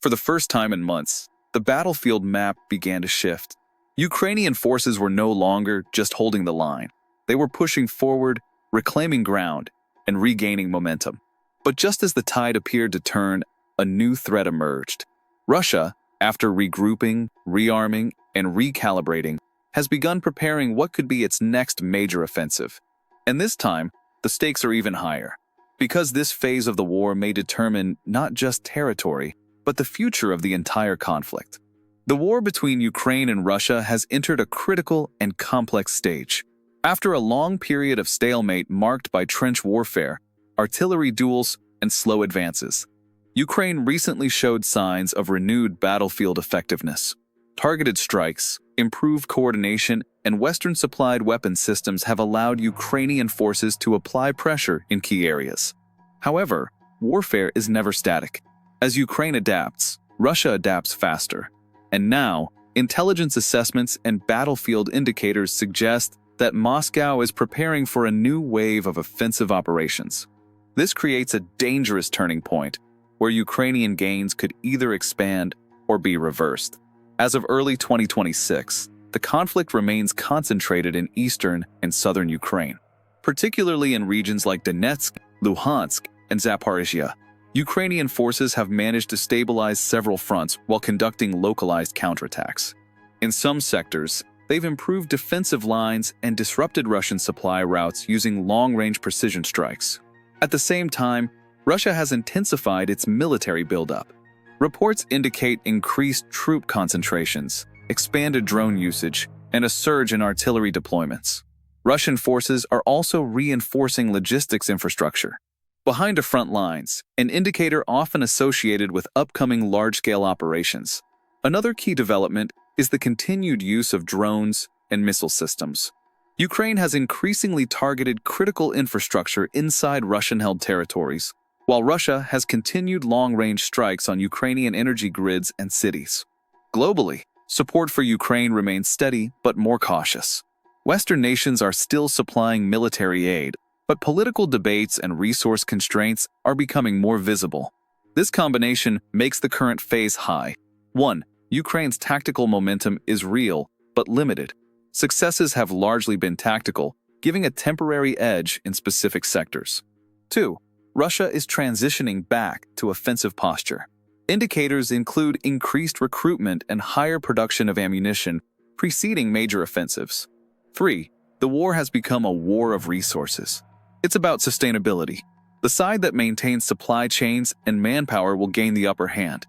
For the first time in months, the battlefield map began to shift. Ukrainian forces were no longer just holding the line. They were pushing forward, reclaiming ground, and regaining momentum. But just as the tide appeared to turn, a new threat emerged. Russia, after regrouping, rearming, and recalibrating, has begun preparing what could be its next major offensive. And this time, the stakes are even higher, because this phase of the war may determine not just territory, but the future of the entire conflict. The war between Ukraine and Russia has entered a critical and complex stage. After a long period of stalemate marked by trench warfare, artillery duels, and slow advances, Ukraine recently showed signs of renewed battlefield effectiveness. Targeted strikes, improved coordination, and Western-supplied weapon systems have allowed Ukrainian forces to apply pressure in key areas. However, warfare is never static. As Ukraine adapts, Russia adapts faster. And now, intelligence assessments and battlefield indicators suggest that Moscow is preparing for a new wave of offensive operations. This creates a dangerous turning point, where Ukrainian gains could either expand or be reversed. As of early 2026, the conflict remains concentrated in eastern and southern Ukraine, particularly in regions like Donetsk, Luhansk, and Zaporizhia. Ukrainian forces have managed to stabilize several fronts while conducting localized counterattacks. In some sectors, they've improved defensive lines and disrupted Russian supply routes using long-range precision strikes. At the same time, Russia has intensified its military buildup. Reports indicate increased troop concentrations, expanded drone usage, and a surge in artillery deployments. Russian forces are also reinforcing logistics infrastructure. Behind the front lines, an indicator often associated with upcoming large-scale operations. Another key development is the continued use of drones and missile systems. Ukraine has increasingly targeted critical infrastructure inside Russian-held territories, while Russia has continued long-range strikes on Ukrainian energy grids and cities. Globally, support for Ukraine remains steady but more cautious. Western nations are still supplying military aid, but political debates and resource constraints are becoming more visible. This combination makes the current phase high. 1. Ukraine's tactical momentum is real, but limited. Successes have largely been tactical, giving a temporary edge in specific sectors. 2. Russia is transitioning back to offensive posture. Indicators include increased recruitment and higher production of ammunition preceding major offensives. 3. The war has become a war of resources. It's about sustainability. The side that maintains supply chains and manpower will gain the upper hand.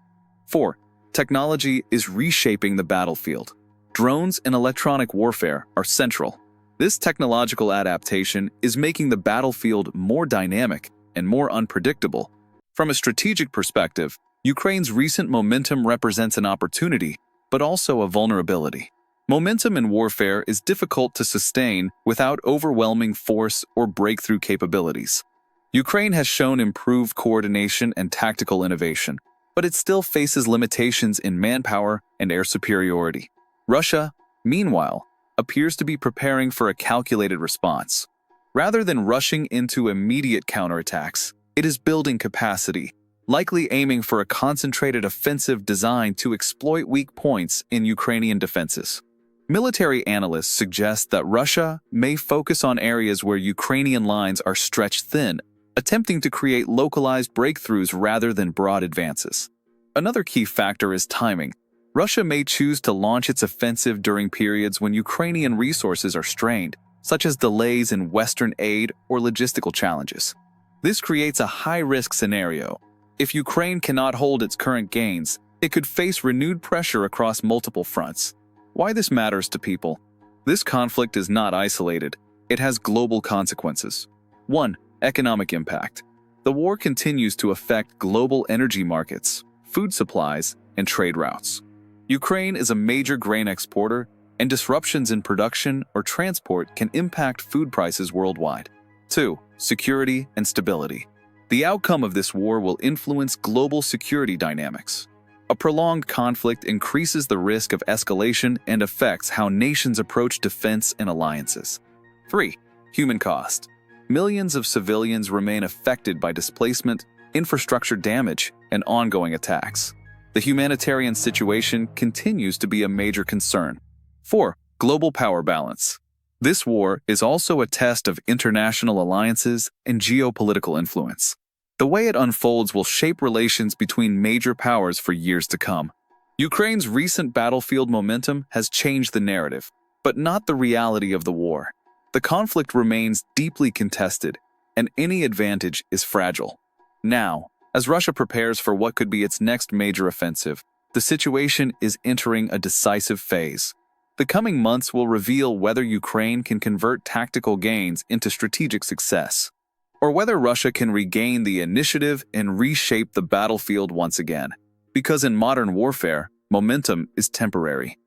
4. Technology is reshaping the battlefield. Drones and electronic warfare are central. This technological adaptation is making the battlefield more dynamic and more unpredictable. From a strategic perspective, Ukraine's recent momentum represents an opportunity, but also a vulnerability. Momentum in warfare is difficult to sustain without overwhelming force or breakthrough capabilities. Ukraine has shown improved coordination and tactical innovation, but it still faces limitations in manpower and air superiority. Russia, meanwhile, appears to be preparing for a calculated response. Rather than rushing into immediate counterattacks, it is building capacity, likely aiming for a concentrated offensive designed to exploit weak points in Ukrainian defenses. Military analysts suggest that Russia may focus on areas where Ukrainian lines are stretched thin, attempting to create localized breakthroughs rather than broad advances. Another key factor is timing. Russia may choose to launch its offensive during periods when Ukrainian resources are strained, such as delays in Western aid or logistical challenges. This creates a high-risk scenario. If Ukraine cannot hold its current gains, it could face renewed pressure across multiple fronts. Why this matters to people? This conflict is not isolated. It has global consequences. 1. Economic impact. The war continues to affect global energy markets, food supplies, and trade routes. Ukraine is a major grain exporter, and disruptions in production or transport can impact food prices worldwide. 2. Security and stability. The outcome of this war will influence global security dynamics. A prolonged conflict increases the risk of escalation and affects how nations approach defense and alliances. 3. Human cost. Millions of civilians remain affected by displacement, infrastructure damage, and ongoing attacks. The humanitarian situation continues to be a major concern. 4. Global power balance. This war is also a test of international alliances and geopolitical influence. The way it unfolds will shape relations between major powers for years to come. Ukraine's recent battlefield momentum has changed the narrative, but not the reality of the war. The conflict remains deeply contested, and any advantage is fragile. Now, as Russia prepares for what could be its next major offensive, the situation is entering a decisive phase. The coming months will reveal whether Ukraine can convert tactical gains into strategic success, or whether Russia can regain the initiative and reshape the battlefield once again. Because in modern warfare, momentum is temporary.